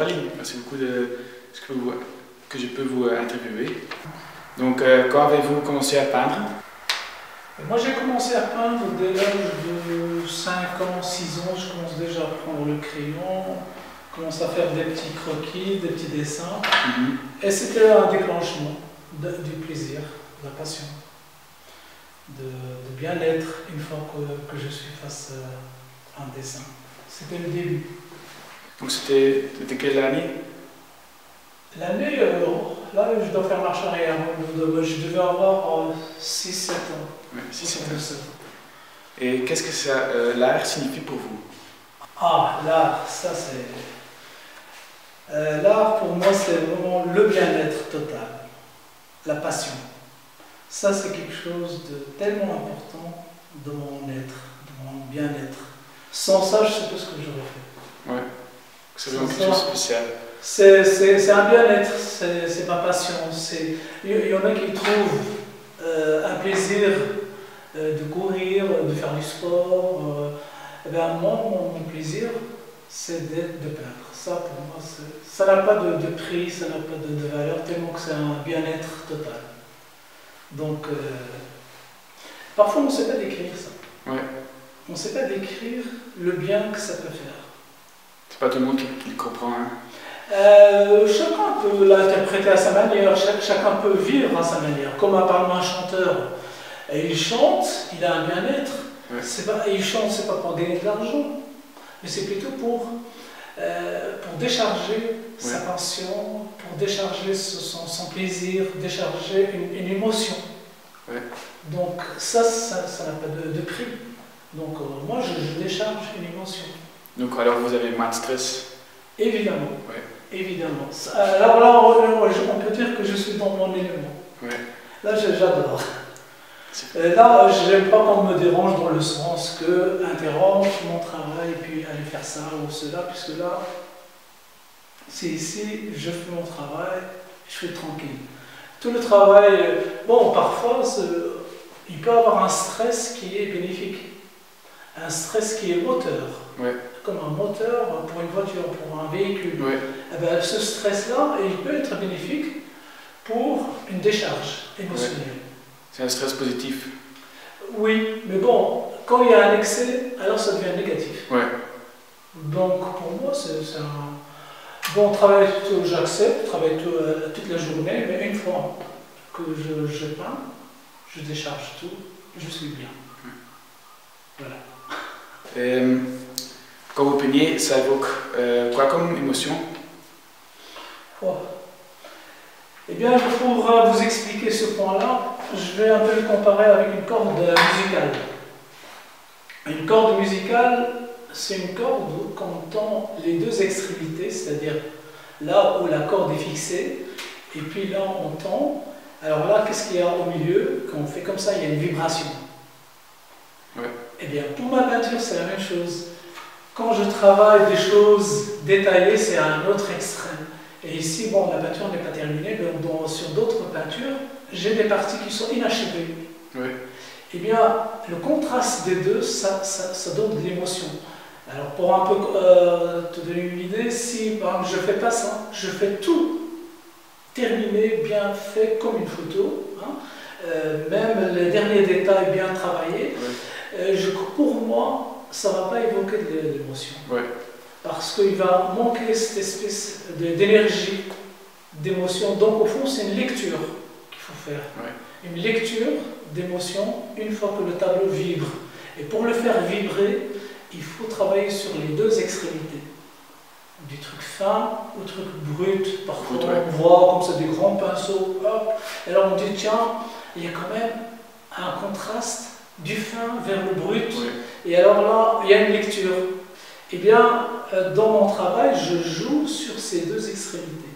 Aline. Merci beaucoup de ce que je peux vous interviewer. Donc, quand avez-vous commencé à peindre? Moi j'ai commencé à peindre dès l'âge de 5 ans, 6 ans, je commence déjà à prendre le crayon, commence à faire des petits croquis, des petits dessins. Et c'était un déclenchement du plaisir, de la passion, de bien-être une fois que je suis face à un dessin. C'était le début. Donc c'était quelle année? L'année, là je dois faire marche arrière, je devais avoir 6-7 ans. Oui, 6-7 ans. Et qu'est-ce que l'art signifie pour vous? Ah, l'art, ça c'est... l'art pour moi c'est vraiment le bien-être total, la passion. Ça c'est quelque chose de tellement important dans mon être, dans mon bien-être. Sans ça, je ne sais pas ce que j'aurais fait. Ouais, c'est vraiment quelque chose de spécial. C'est un bien-être, c'est ma passion. Il y en a qui trouvent un plaisir de courir, de faire du sport. Moi, mon plaisir, c'est de peindre. Ça, pour moi, ça n'a pas de prix, ça n'a pas de valeur, tellement que c'est un bien-être total. Donc, parfois, on ne sait pas décrire ça. Ouais. On ne sait pas décrire le bien que ça peut faire. C'est pas tout le monde qui le comprend, hein? Chacun peut l'interpréter à sa manière, chacun peut vivre à sa manière. Comme apparemment un chanteur, il chante, il a un bien-être. Ouais. Il chante, c'est pas pour gagner de l'argent, mais c'est plutôt pour décharger sa passion, pour décharger son plaisir, décharger une émotion. Ouais. Donc ça n'a pas de prix. Donc moi, je décharge une émotion. Donc alors vous avez moins de stress? Évidemment. Ouais. Évidemment. Alors là, on peut dire que je suis dans mon élément. Ouais. Là, j'adore. Là, je n'aime pas qu'on me dérange dans le sens que interrompre mon travail et puis aller faire ça ou cela, puisque là, c'est ici, je fais mon travail, je suis tranquille. Tout le travail, bon, parfois, il peut y avoir un stress qui est bénéfique, un stress qui est moteur. Ouais. Comme un moteur pour une voiture, pour un véhicule. Ouais. Eh bien, ce stress-là, il peut être bénéfique pour une décharge émotionnelle. Ouais. C'est un stress positif. Oui, mais bon, quand il y a un excès, alors ça devient négatif. Ouais. Donc pour moi, c'est un bon travail, j'accepte, travailler toute la journée, mais une fois que je peins, je décharge tout, je suis bien. Voilà. Quand vous peignez, ça évoque quoi comme émotion? Oh. Eh bien, pour vous expliquer ce point-là, je vais un peu le comparer avec une corde musicale. Une corde musicale, c'est une corde où on tend les deux extrémités, c'est-à-dire là où la corde est fixée, et puis là on tend. Alors là, qu'est-ce qu'il y a au milieu? Quand on fait comme ça, il y a une vibration. Ouais. Eh bien, pour ma peinture, c'est la même chose. Quand je travaille des choses détaillées, c'est à un autre extrême. Et ici, bon, la peinture n'est pas terminée, mais sur d'autres peintures, j'ai des parties qui sont inachevées. Oui. Eh bien, le contraste des deux, ça donne de l'émotion. Alors, pour un peu te donner une idée, si par exemple, je ne fais pas ça, je fais tout terminé, bien fait, comme une photo, hein, même les derniers détails bien travaillés, pour moi, ça ne va pas évoquer de l'émotion. Ouais. Parce qu'il va manquer cette espèce d'énergie, d'émotion. Donc au fond, c'est une lecture qu'il faut faire. Ouais. Une lecture d'émotion une fois que le tableau vibre. Et pour le faire vibrer, il faut travailler sur les deux extrémités. Du truc fin au truc brut. Parfois on voit comme ça des grands pinceaux. Hop. Et alors on dit, tiens, il y a quand même un contraste du fin vers le brut. Ouais. Et alors là, il y a une lecture. Eh bien, dans mon travail, je joue sur ces deux extrémités.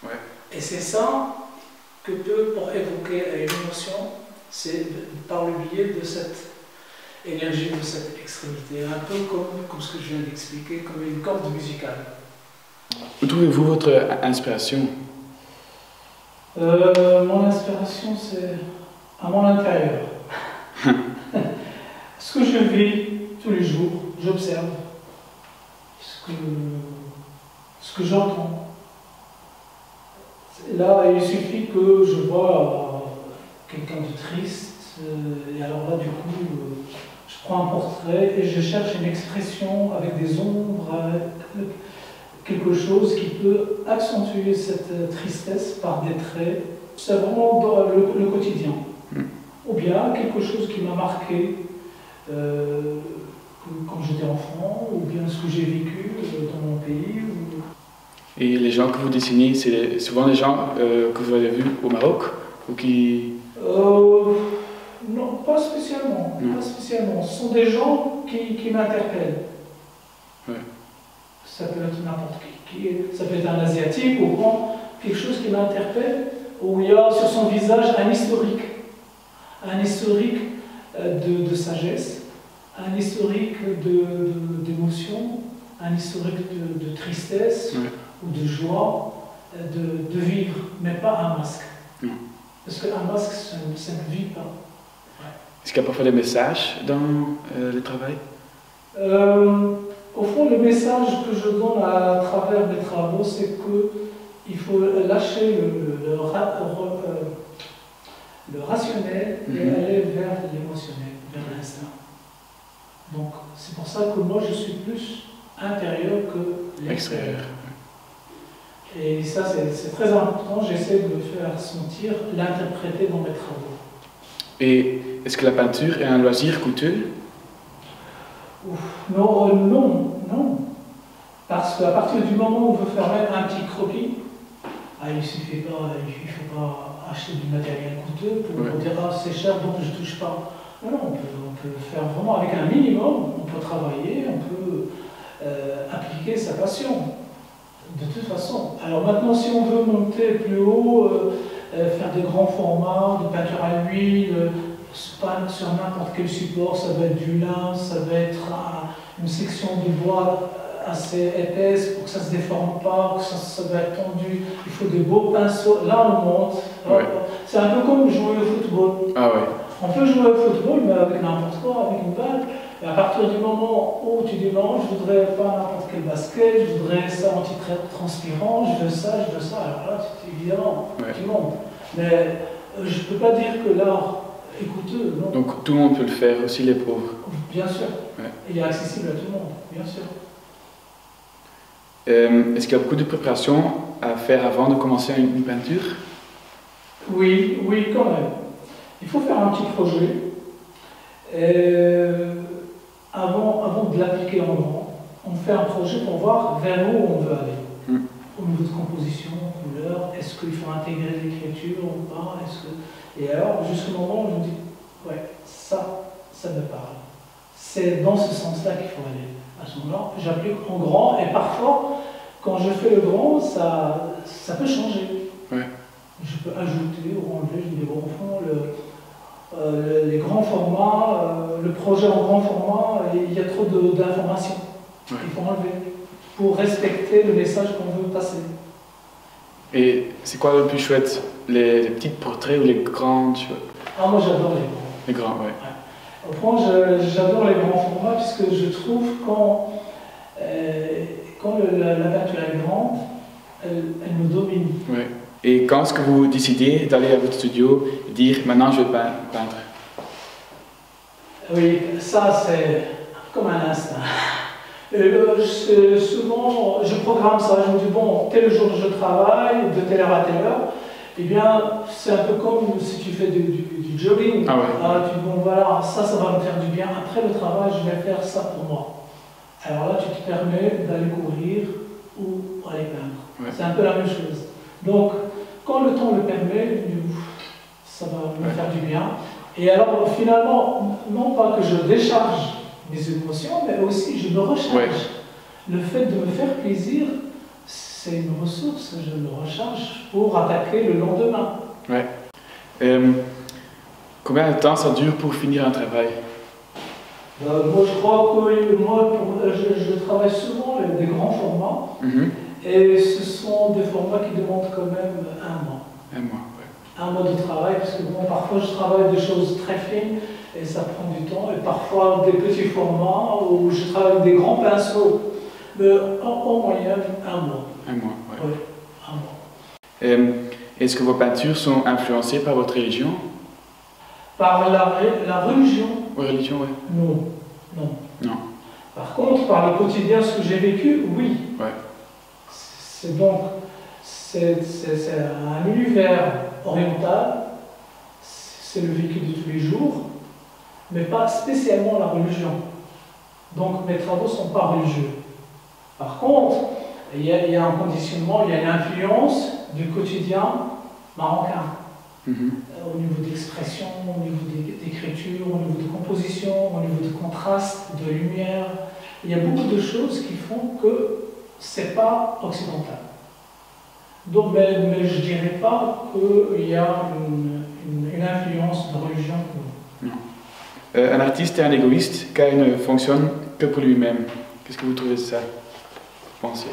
Ouais. Et c'est ça que peut pour évoquer une émotion, c'est par le biais de cette énergie, de cette extrémité. Un peu comme ce que je viens d'expliquer, comme une corde musicale. Où trouvez-vous votre inspiration? Mon inspiration, c'est à mon intérieur. Ce que je vis tous les jours, j'observe. Ce que j'entends. Là, il suffit que je vois quelqu'un de triste, et alors là, du coup, je prends un portrait et je cherche une expression avec des ombres, quelque chose qui peut accentuer cette tristesse par des traits. C'est vraiment dans le quotidien. Ou bien quelque chose qui m'a marqué quand j'étais enfant, ou bien ce que j'ai vécu dans mon pays. Et les gens que vous dessinez, c'est souvent des gens que vous avez vus au Maroc ou qui... Non, pas spécialement. Pas spécialement. Ce sont des gens qui m'interpellent. Ouais. Ça peut être n'importe qui. Ça peut être un asiatique ou quelque chose qui m'interpelle, où il y a sur son visage un historique. Un historique de sagesse, un historique d'émotion, un historique de tristesse ou de joie, de vivre, mais pas un masque. Parce qu'un masque, ça ne vit pas. Est-ce qu'il y a parfois des messages dans le travail? Au fond, le message que je donne à travers mes travaux, c'est qu'il faut lâcher le rationnel et aller vers l'émotionnel, vers l'instinct. Donc, c'est pour ça que moi, je suis plus intérieur que l'extérieur. Et ça, c'est très important. J'essaie de le faire sentir, l'interpréter dans mes travaux. Et est-ce que la peinture est un loisir coûteux? Non. Parce qu'à partir du moment où on veut faire même un petit croquis, il ne faut pas acheter du matériel coûteux pour dire c'est cher donc je ne touche pas. Non, on peut faire vraiment avec un minimum, on peut travailler, on peut appliquer sa passion. De toute façon. Alors maintenant, si on veut monter plus haut, faire des grands formats, de peinture à l'huile, sur n'importe quel support, ça va être du lin, ça va être une section de bois assez épaisse pour que ça ne se déforme pas, que ça va être tendu. Il faut des beaux pinceaux. Là, on monte. C'est un peu comme jouer au football. On peut jouer au football, mais avec n'importe quoi, avec une balle. Et à partir du moment où tu dis non, je voudrais pas n'importe quel basket, je voudrais ça anti-transpirant, je veux ça, alors là, c'est évidemment, tu montes. Mais je ne peux pas dire que l'art est coûteux, non. Donc tout le monde peut le faire, aussi les pauvres? Bien sûr. Il est accessible à tout le monde, bien sûr. Est-ce qu'il y a beaucoup de préparation à faire avant de commencer une peinture? Oui, quand même. Il faut faire un petit projet. Avant de l'appliquer en grand, on fait un projet pour voir vers où on veut aller. Au niveau de composition, couleur, est-ce qu'il faut intégrer l'écriture ou pas? Et alors, jusqu'au moment où je me dis, ça me parle. C'est dans ce sens-là qu'il faut aller. À ce moment-là, j'applique en grand et parfois, quand je fais le grand, ça peut changer. Je peux ajouter ou enlever, je me dis, bon, au fond, les grands formats, le projet en grand format, il y a trop d'informations. Il faut enlever pour respecter le message qu'on veut passer. Et c'est quoi le plus chouette? Les petits portraits ou les grands? Moi j'adore les grands. Les grands, Au fond, j'adore les grands formats puisque je trouve quand la peinture est grande, elle me domine. Et quand est-ce que vous décidez d'aller à votre studio et dire maintenant je vais peindre? Oui, ça c'est comme un instinct. Souvent, je programme ça, je me dis bon, tel jour je travaille, de telle heure à telle heure. Eh bien, c'est un peu comme si tu fais du jogging. Tu dis bon voilà, ça va me faire du bien. Après le travail, je vais faire ça pour moi. Alors là, tu te permets d'aller courir ou aller peindre. C'est un peu la même chose. Donc, quand le temps le permet, ça va me faire du bien. Et alors, finalement, non pas que je décharge mes émotions, mais aussi je me recharge. Le fait de me faire plaisir, c'est une ressource, je me recharge pour attaquer le lendemain. Combien de temps ça dure pour finir un travail? Moi, je crois que je travaille souvent des grands formats. Et ce sont des formats qui demandent quand même un mois. Un mois de travail, parce que parfois je travaille des choses très fines et ça prend du temps, et parfois des petits formats où je travaille avec des grands pinceaux. Mais en moyenne, un mois. Un mois, oui. Oui, un mois. Est-ce que vos peintures sont influencées par votre religion? Par la religion? Oui, religion, oui. Non, non. Non. Par contre, par le quotidien, ce que j'ai vécu, oui. Ouais. C'est donc, c'est un univers oriental, c'est le vécu de tous les jours, mais pas spécialement la religion. Donc mes travaux ne sont pas religieux. Par contre, il y a un conditionnement, il y a une influence du quotidien marocain. Au niveau d'expression, au niveau d'écriture, au niveau de composition, au niveau de contraste, de lumière. Il y a beaucoup de choses qui font que ce n'est pas occidental. Donc, mais je ne dirais pas qu'il y a une influence de religion. Non. Un artiste est un égoïste car il ne fonctionne que pour lui-même. Qu'est-ce que vous trouvez de ça? Pensez.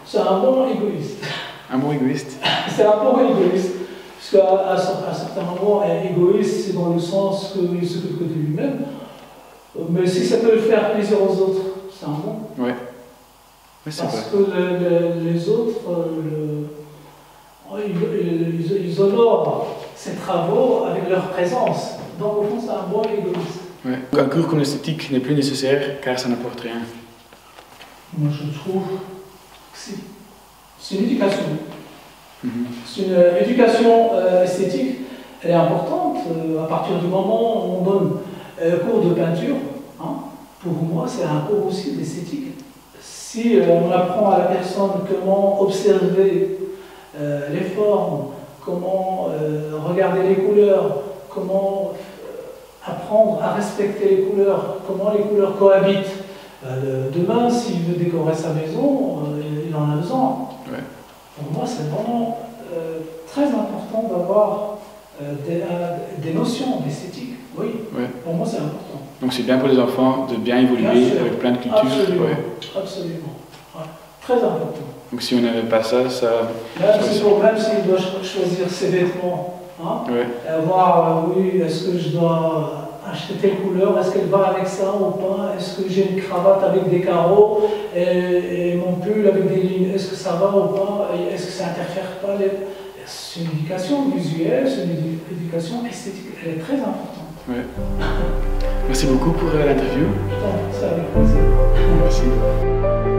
C'est un bon égoïste. Un bon égoïste? C'est un bon égoïste. Parce qu'à un certain moment, un égoïste, c'est dans le sens qu'il s'occupe que de lui-même. Mais si ça peut faire plaisir aux autres, c'est un bon. Oui. Oui, c'est vrai. Parce que les autres, ils honorent ces travaux avec leur présence. Donc au fond, c'est un bon égoïste. Oui. Un cours comme l'esthétique n'est plus nécessaire car ça n'apporte rien. Moi, je trouve que c'est une éducation. C'est une éducation esthétique, elle est importante à partir du moment où on donne cours de peinture. Hein, pour moi, c'est un cours aussi d'esthétique. Si on apprend à la personne comment observer les formes, comment regarder les couleurs, comment apprendre à respecter les couleurs, comment les couleurs cohabitent, demain, s'il veut décorer sa maison, il en a besoin. Ouais. Pour moi, c'est vraiment très important d'avoir des notions d'esthétique. Oui, ouais. Pour moi, c'est important. Donc c'est bien pour les enfants de bien évoluer avec plein de cultures. Absolument, ouais. Absolument. Ouais. Très important. Donc si on n'avait pas ça, ça... Même s'il doit choisir ses vêtements, hein, ouais. Voir, oui, est-ce que je dois acheter telle couleur, est-ce qu'elle va avec ça ou pas, est-ce que j'ai une cravate avec des carreaux et mon pull avec des lignes, est-ce que ça va ou pas, est-ce que ça n'interfère pas C'est une éducation visuelle, c'est une éducation esthétique, elle est très importante. Ouais. Merci beaucoup pour l'interview. C'est avec plaisir. Merci.